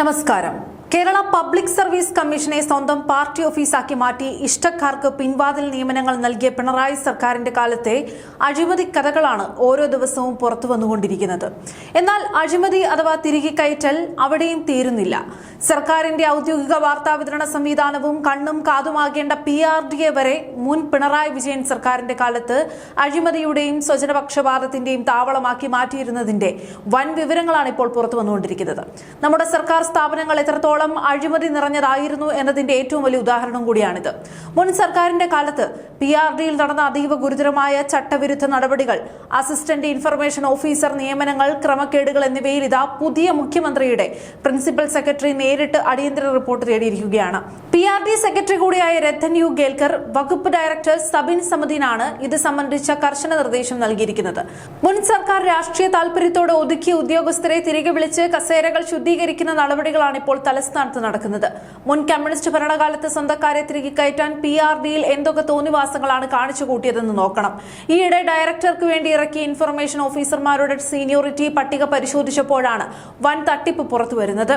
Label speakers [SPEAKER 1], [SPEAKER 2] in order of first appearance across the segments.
[SPEAKER 1] നമസ്കാരം. Kerala public service കമ്മീഷനെ സ്വന്തം പാർട്ടി ഓഫീസാക്കി മാറ്റി ഇഷ്ടക്കാർക്ക് പിൻവാതിൽ നിയമനങ്ങൾ നൽകിയ പിണറായി സർക്കാരിന്റെ കാലത്തെ അഴിമതി കഥകളാണ് ഓരോ ദിവസവും പുറത്തു വന്നുകൊണ്ടിരിക്കുന്നത്. എന്നാൽ അഴിമതി അഥവാ തിരികെ കയറ്റൽ അവിടെയും തീരുന്നില്ല. സർക്കാരിന്റെ ഔദ്യോഗിക വാർത്താ വിതരണ സംവിധാനവും കണ്ണും കാതുമാകേണ്ട PRDA വരെ മുൻ പിണറായി വിജയൻ സർക്കാരിന്റെ കാലത്ത് അഴിമതിയുടെയും സ്വജനപക്ഷപാതത്തിന്റെയും താവളമാക്കി മാറ്റിയിരുന്നതിന്റെ വൻ വിവരങ്ങളാണ് ഇപ്പോൾ പുറത്തു വന്നുകൊണ്ടിരിക്കുന്നത്. നമ്മുടെ സർക്കാർ സ്ഥാപനങ്ങൾ എത്രത്തോളം അഴിമതി നിറഞ്ഞതായിരുന്നു എന്നതിന്റെ ഏറ്റവും വലിയ ഉദാഹരണം കൂടിയാണിത്. മുൻ സർക്കാരിന്റെ കാലത്ത് PRDയിൽ നടന്ന അതീവ ഗുരുതരമായ ചട്ടവിരുദ്ധ നടപടികൾ, അസിസ്റ്റന്റ് ഇൻഫർമേഷൻ ഓഫീസർ നിയമനങ്ങൾ, ക്രമക്കേടുകൾ എന്നിവയിൽ ഇതാ പുതിയ മുഖ്യമന്ത്രിയുടെ പ്രിൻസിപ്പൽ സെക്രട്ടറി നേരിട്ട് അടിയന്തര റിപ്പോർട്ട് തേടിയിരിക്കുകയാണ്. PRD സെക്രട്ടറി കൂടിയായ രത്തൻ യു ഗേൽക്കർ വകുപ്പ് ഡയറക്ടർ സബിൻ സമദീനാണ് ഇത് സംബന്ധിച്ച കർശന നിർദ്ദേശം നൽകിയിരിക്കുന്നത്. മുൻ സർക്കാർ രാഷ്ട്രീയ താൽപര്യത്തോടെ ഒതുക്കിയ ഉദ്യോഗസ്ഥരെ തിരികെ വിളിച്ച് കസേരകൾ ശുദ്ധീകരിക്കുന്ന നടപടികളാണ് ഇപ്പോൾ തലസ്ഥാനത്ത് നടക്കുന്നത്. മുൻ കമ്മ്യൂണിസ്റ്റ് ഭരണകാലത്ത് സ്വന്തക്കാരെ തിരികെ കയറ്റാൻ PRDയിൽ എന്തൊക്കെ തോന്നിവാസങ്ങളാണ് കാണിച്ചു കൂട്ടിയതെന്ന് നോക്കണം. ഈയിടെ ഡയറക്ടർക്ക് വേണ്ടി ഇറക്കിയ ഇൻഫർമേഷൻ ഓഫീസർമാരുടെ സീനിയോറിറ്റി പട്ടിക പരിശോധിച്ചപ്പോഴാണ് വൻ തട്ടിപ്പ് പുറത്തുവരുന്നത്.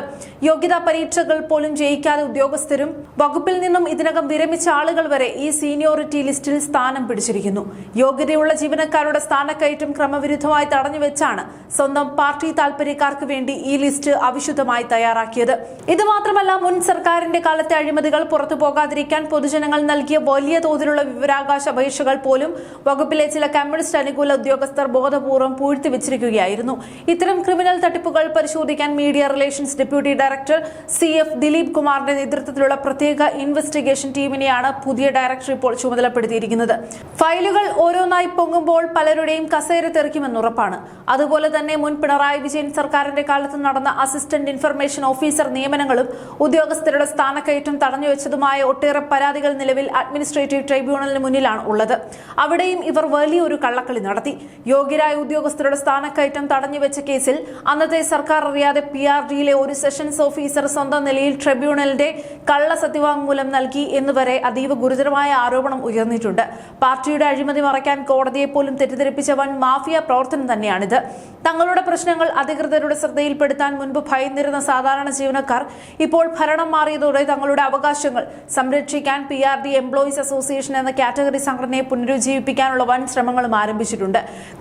[SPEAKER 1] യോഗ്യതാ പരീക്ഷകൾ പോലും ജയിക്കാതെ ഉദ്യോഗസ്ഥരും വകുപ്പിൽ നിന്നും ഇതിനകം വിരമിച്ച ആളുകൾ വരെ ഈ സീനിയോറിറ്റി ലിസ്റ്റിൽ സ്ഥാനം പിടിച്ചിരിക്കുന്നു. യോഗ്യതയുള്ള ജീവനക്കാരുടെ സ്ഥാനക്കയറ്റം ക്രമവിരുദ്ധമായി തടഞ്ഞുവെച്ചാണ് സ്വന്തം പാർട്ടി താൽപര്യക്കാർക്ക് വേണ്ടി ഈ ലിസ്റ്റ് അവിശുദ്ധമായി തയ്യാറാക്കിയത്. ഇത് മാത്രമല്ല, മുൻ സർക്കാരിന്റെ കാലത്തെ അഴിമതികൾ പുറത്തു പോകാതിരിക്കാൻ പൊതുജനങ്ങൾ നൽകിയ വലിയ തോതിലുള്ള വിവരാവകാശ അപേക്ഷകൾ പോലും വകുപ്പിലെ ചില കമ്മ്യൂണിസ്റ്റ് അനുകൂല ഉദ്യോഗസ്ഥർ ബോധപൂർവ്വം പൂഴ്ത്തിവെച്ചിരിക്കുകയായിരുന്നു. ഇത്തരം ക്രിമിനൽ തട്ടിപ്പുകൾ പരിശോധിക്കാൻ media relations deputy director CF Dileep കുമാറിന്റെ നേതൃത്വത്തിലുള്ള പ്രത്യേക ഇൻവെസ്റ്റിഗേഷൻ ടീമിനെയാണ് പുതിയ ഡയറക്ടർ ഇപ്പോൾ ചുമതലപ്പെടുത്തിയിരിക്കുന്നത്. ഫയലുകൾ ഓരോന്നായി പൊങ്ങുമ്പോൾ പലരുടെയും കസേര തെറിക്കുമെന്ന് ഉറപ്പാണ്. അതുപോലെ തന്നെ മുൻ പിണറായി വിജയൻ സർക്കാരിന്റെ കാലത്ത് നടന്ന അസിസ്റ്റന്റ് ഇൻഫർമേഷൻ ഓഫീസർ നിയമനങ്ങളും ഉദ്യോഗസ്ഥരുടെ സ്ഥാനക്കയറ്റം തടഞ്ഞുവെച്ചതുമായ ഒട്ടേറെ പരാതികൾ നിലവിൽ അഡ്മിനിസ്ട്രേറ്റീവ് ട്രൈബ്യൂണലിന് മുന്നിലാണ് ഉള്ളത്. അവിടെയും ഇവർ വലിയൊരു കള്ളക്കളി നടത്തി. യോഗ്യരായ ഉദ്യോഗസ്ഥരുടെ സ്ഥാനക്കയറ്റം തടഞ്ഞുവെച്ച കേസിൽ അന്നത്തെ സർക്കാർ അറിയാതെ PRDയിലെ ഒരു സെഷൻസ് ഓഫീസർ സ്വന്തം നിലയിൽ ട്രിബ്യൂണലിന്റെ കള്ള സത്യവാങ്മൂലം നൽകി എന്നുവരെ അതീവ ഗുരുതരമായ ആരോപണം ഉയർന്നിട്ടുണ്ട്. പാർട്ടിയുടെ അഴിമതി മറയ്ക്കാൻ കോടതിയെ പോലും തെറ്റിദ്ധരിപ്പിച്ച വൻ മാഫിയ പ്രവർത്തനം തന്നെയാണിത്. തങ്ങളുടെ പ്രശ്നങ്ങൾ അധികൃതരുടെ ശ്രദ്ധയിൽപ്പെടുത്താൻ മുൻപ് ഭയന്നിരുന്ന സാധാരണ ജീവനക്കാർ ഇപ്പോൾ ഭരണം മാറിയതോടെ തങ്ങളുടെ അവകാശങ്ങൾ സംരക്ഷിക്കാൻ PRD എംപ്ലോയീസ് അസോസിയേഷൻ എന്ന കാറ്റഗറി സംഘടനയെ പുനരുജ്ജീവിപ്പിക്കാനുള്ള വൻ ശ്രമങ്ങളും ആരംഭിച്ചിട്ടുണ്ട്.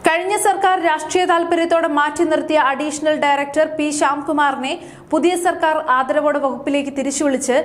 [SPEAKER 1] കഴിഞ്ഞ സർക്കാർ രാഷ്ട്രീയ താൽപര്യത്തോടെ മാറ്റി നിർത്തിയ അഡീഷണൽ ഡയറക്ടർ P ശ്യാംകുമാറിനെ പുതിയ സർക്കാർ ആദരവോടെ വകുപ്പിലേക്ക് തിരിച്ചുവിളിച്ച്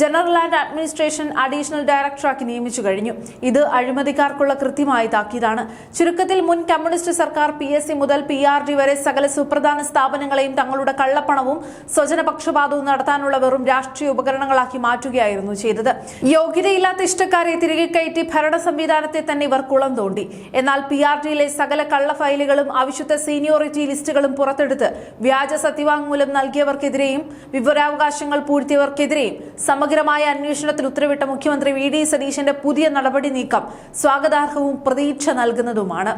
[SPEAKER 1] ജനറൽ ആൻഡ് അഡ്മിനിസ്ട്രേഷൻ അഡീഷണൽ ഡയറക്ടറാക്കി നിയമിച്ചു കഴിഞ്ഞു. ഇത് അഴിമതിക്കാർക്കുള്ള കൃത്യമായ താക്കീതാണ്. ചുരുക്കത്തിൽ, മുൻ കമ്മ്യൂണിസ്റ്റ് സർക്കാർ PSC മുതൽ PRD വരെ സകല സുപ്രധാന സ്ഥാപനങ്ങളെയും തങ്ങളുടെ കള്ളപ്പണവും സ്വജനപക്ഷപാതവും നടത്താനുള്ള വെറും രാഷ്ട്രീയ ഉപകരണങ്ങളാക്കി മാറ്റുകയായിരുന്നു ചെയ്തത്. യോഗ്യതയില്ലാത്ത ഇഷ്ടക്കാരെ തിരികെ കയറ്റി ഭരണ സംവിധാനത്തെ തന്നെ ഇവർ കുളം തോണ്ടി. എന്നാൽ PRDയിലെ സകല കള്ള ഫയലുകളും അവിശുദ്ധ സീനിയോറിറ്റി ലിസ്റ്റുകളും പുറത്തെടുത്ത് വ്യാജ സത്യവാങ്മൂലം നൽകിയവർക്കെതിരെയും വിവരാവകാശങ്ങൾ പൂഴ്ത്തിയവർക്കെതിരെയും സമഗ്രമായ അന്വേഷണത്തിൽ ഉത്തരവിട്ട മുഖ്യമന്ത്രി VD സതീശന്റെ പുതിയ നടപടി നീക്കം സ്വാഗതാർഹവും പ്രതീക്ഷ നൽകുന്നതുമാണ്.